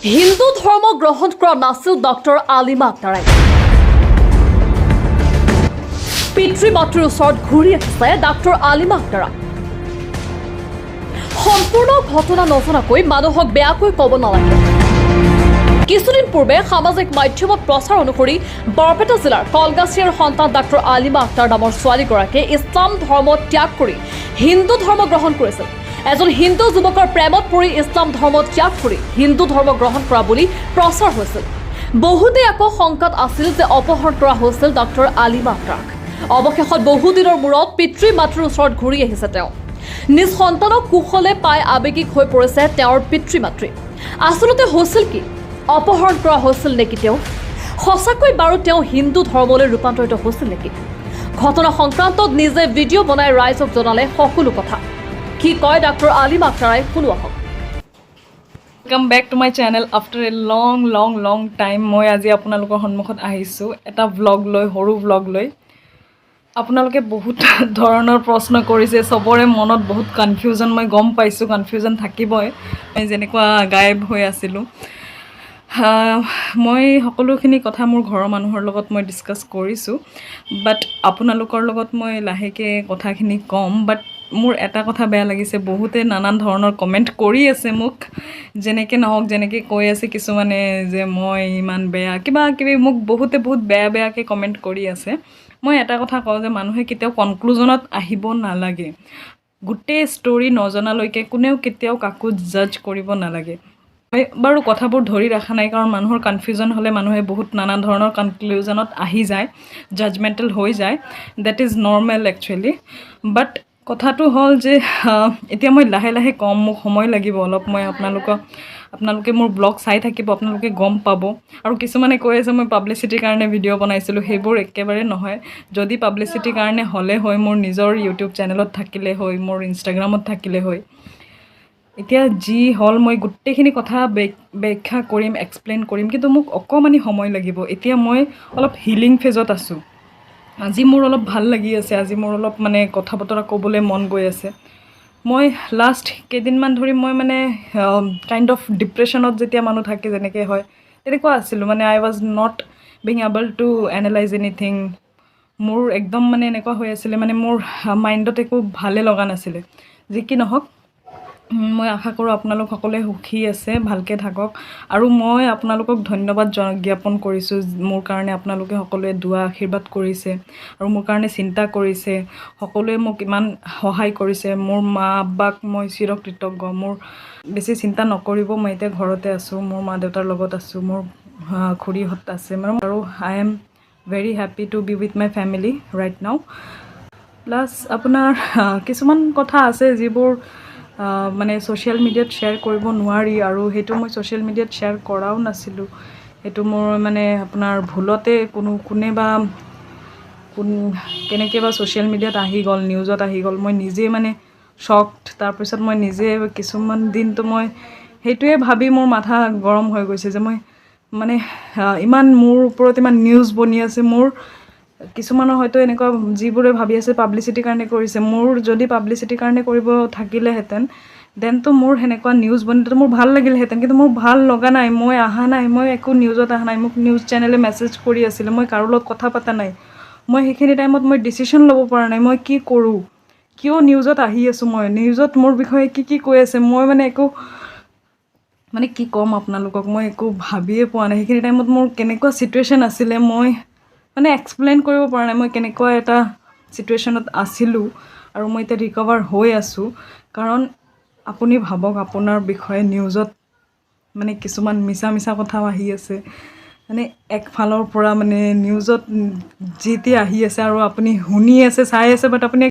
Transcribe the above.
হিন্দু ধৰ্ম গ্ৰহণ কৰা নাছিল ডক্টৰ আলিমা আক্তাৰাই। পিতৃ মাতৃৰ ওচৰত ঘূৰি আহিছে ডক্টৰ আলিমা আক্তাৰা। সম্পূৰ্ণ ঘটনা নজনাকৈ মানুহক বেয়াকৈ ক'ব নালাগে। কিছুদিন পূৰ্বে সামাজিক মাধ্যমত প্ৰচাৰ অনুসৰি বৰপেটা জিলাৰ কলগাছিয়াৰ সন্তান ডক্টৰ আলিমা আক্তাৰ নামৰ ছোৱালীগৰাকীয়ে ইছলাম ধৰ্ম ত্যাগ কৰি হিন্দু ধৰ্ম গ্ৰহণ কৰিছিল। এজন হিন্দু যুৱকৰ প্ৰেমত পৰি ইছলাম ধৰ্ম ত্যাগ কৰি হিন্দু ধৰ্ম গ্ৰহণ কৰা বুলি প্ৰচাৰ হৈছিল। বহুতে আকৌ শংকাত আছিল যে অপহৰণ কৰা হৈছিল ডক্টৰ আলিমা আক্তাৰক। অৱশেষত বহুদিনৰ মূৰত পিতৃ মাতৃৰ ওচৰত ঘূৰি আহিছে তেওঁ। নিজ সন্তানক কুশলে পাই আৱেগিক হৈ পৰিছে তেওঁৰ পিতৃ মাতৃ। আচলতে হৈছিল কি? অপহৰণ কৰা হৈছিল নেকি তেওঁ? সঁচাকৈ বাৰু তেওঁ হিন্দু ধৰ্মলৈ ৰূপান্তৰিত হৈছিল নেকি? ঘটনা সংক্ৰান্তত নিজে ভিডিঅ' বনাই ৰাইজক জনালে সকলো কথা। কি কয় ডক্টৰ আলিমা আক্তাৰাই শুনো আহক। Welcome back to my channel after a long time. মই আজি আপোনালোকৰ সন্মুখত আহিছোঁ এটা ভ্লগ লৈ, সৰু ভ্লগ লৈ। আপোনালোকে বহুত ধৰণৰ প্ৰশ্ন কৰিছে, চবৰে মনত বহুত কনফিউজন, মই গম পাইছোঁ কনফিউজন থাকিবই। মই যেনেকুৱা গায়ব হৈ আছিলোঁ, মই সকলোখিনি কথা মোৰ ঘৰৰ মানুহৰ লগত মই ডিছকাছ কৰিছোঁ, বাট আপোনালোকৰ লগত মই লাহেকৈ কথাখিনি ক'ম। বাট মোৰ এটা কথা বেয়া লাগিছে, বহুতে নানান ধৰণৰ কমেণ্ট কৰি আছে মোক, যেনেকৈ নহওক যেনেকৈ কৈ আছে কিছুমানে যে মই ইমান বেয়া কিবা কিবি, মোক বহুতে বহুত বেয়াকৈ কমেণ্ট কৰি আছে। মই এটা কথা কওঁ যে মানুহে কেতিয়াও কনক্লুজনত আহিব নালাগে। গোটেই ষ্টৰি নজনালৈকে কোনেও কেতিয়াও কাকো জাজ কৰিব নালাগে। মই বাৰু কথাবোৰ ধৰি ৰখা নাই, কাৰণ মানুহৰ কনফিউজন হ'লে মানুহে বহুত নানান ধৰণৰ কনক্লুজনত আহি যায়, জাজমেণ্টেল হৈ যায়। That is normal actually. But কথাটো হ'ল যে এতিয়া মই লাহে লাহে ক'ম, মোক সময় লাগিব অলপ। মই আপোনালোকে মোৰ ব্লগ চাই থাকিব, আপোনালোকে গম পাব। আৰু কিছুমানে কৈ আছে মই পাব্লিচিটিৰ কাৰণে ভিডিঅ' বনাইছিলোঁ, সেইবোৰ একেবাৰে নহয়। যদি পাব্লিচিটিৰ কাৰণে হ'লে হয়, মোৰ নিজৰ ইউটিউব চেনেলত থাকিলে হয়, মোৰ ইনষ্টাগ্ৰামত থাকিলে হয়। এতিয়া যি হ'ল মই গোটেইখিনি কথা ব্যাখ্যা কৰিম, এক্সপ্লেইন কৰিম, কিন্তু মোক অকণমানি সময় লাগিব। এতিয়া মই অলপ হিলিং ফেজত আছোঁ। আজি মোৰ অলপ ভাল লাগি আছে, আজি মোৰ অলপ মানে কথা বতৰা ক'বলৈ মন গৈ আছে। মই লাষ্ট কেইদিনমান ধৰি মই মানে কাইণ্ড অফ ডিপ্ৰেশ্যনত যেতিয়া মানুহ থাকে যেনেকৈ হয়, তেনেকুৱা আছিলোঁ। মানে I was not being able to analyse anything. মোৰ একদম মানে এনেকুৱা হৈ আছিলে, মানে মোৰ মাইণ্ডত একো ভালে লগা নাছিলে। যি কি নহওক, মই আশা কৰোঁ আপোনালোক সকলোৱে সুখী আছে, ভালকৈ থাকক। আৰু মই আপোনালোকক ধন্যবাদ জ্ঞাপন কৰিছোঁ। মোৰ কাৰণে আপোনালোকে সকলোৱে দুৱা আশীৰ্বাদ কৰিছে আৰু মোৰ কাৰণে চিন্তা কৰিছে। সকলোৱে মোক ইমান সহায় কৰিছে। মোৰ মা আব্বাক মই চিৰকৃতজ্ঞ। মোৰ বেছি চিন্তা নকৰিব, মই এতিয়া ঘৰতে আছোঁ, মোৰ মা দেউতাৰ লগত আছোঁ, মোৰ খুৰীহঁত আছে আৰু I am very happy to be with my family right now. Plus আপোনাৰ কিছুমান কথা আছে যিবোৰ মানে ছ'চিয়েল মিডিয়াত শ্বেয়াৰ কৰিব নোৱাৰি, আৰু সেইটো মই ছ'চিয়েল মিডিয়াত শ্বেয়াৰ কৰাও নাছিলোঁ। সেইটো মোৰ মানে আপোনাৰ ভুলতে কেনেকৈ বা ছ'চিয়েল মিডিয়াত আহি গ'ল, নিউজত আহি গ'ল। মই নিজে মানে শ্বকড। তাৰপিছত মই নিজে কিছুমান দিনটো মই সেইটোৱে ভাবি মোৰ মাথা গৰম হৈ গৈছে যে মই মানে ইমান মোৰ ওপৰত ইমান নিউজ বনি আছে। মোৰ কিছুমানৰ হয়তো এনেকুৱা যিবোৰে ভাবি আছে পাব্লিচিটিৰ কাৰণে কৰিছে। মোৰ যদি পাব্লিচিটিৰ কাৰণে কৰিব থাকিলেহেঁতেন, দেনতো মোৰ সেনেকুৱা নিউজ বনিতো মোৰ ভাল লাগিলহেঁতেন, কিন্তু মোৰ ভাল লগা নাই। মই অহা নাই, মই একো নিউজত অহা নাই। মোক নিউজ চেনেলে মেছেজ কৰি আছিলে, মই কাৰো লগত কথা পতা নাই। মই সেইখিনি টাইমত মই ডিচিশ্যন ল'ব পৰা নাই, মই কি কৰোঁ, কিয় নিউজত আহি আছোঁ, মই নিউজত মোৰ বিষয়ে কি কৈ আছে, মই মানে একো মানে কি ক'ম আপোনালোকক, মই একো ভাবিয়ে পোৱা নাই। সেইখিনি টাইমত মোৰ কেনেকুৱা ছিটুৱেশ্যন আছিলে, মই মানে এক্সপ্লেইন কৰিব পৰা নাই মই কেনেকুৱা এটা ছিটুৱেশ্যনত আছিলোঁ। আৰু মই এতিয়া ৰিকভাৰ হৈ আছোঁ। কাৰণ আপুনি ভাবক, আপোনাৰ বিষয়ে নিউজত মানে কিছুমান মিছা কথাও আহি আছে। মানে একফালৰ পৰা মানে নিউজত যি টি আহি আছে, আৰু আপুনি শুনি আছে, চাই আছে, বাট আপুনি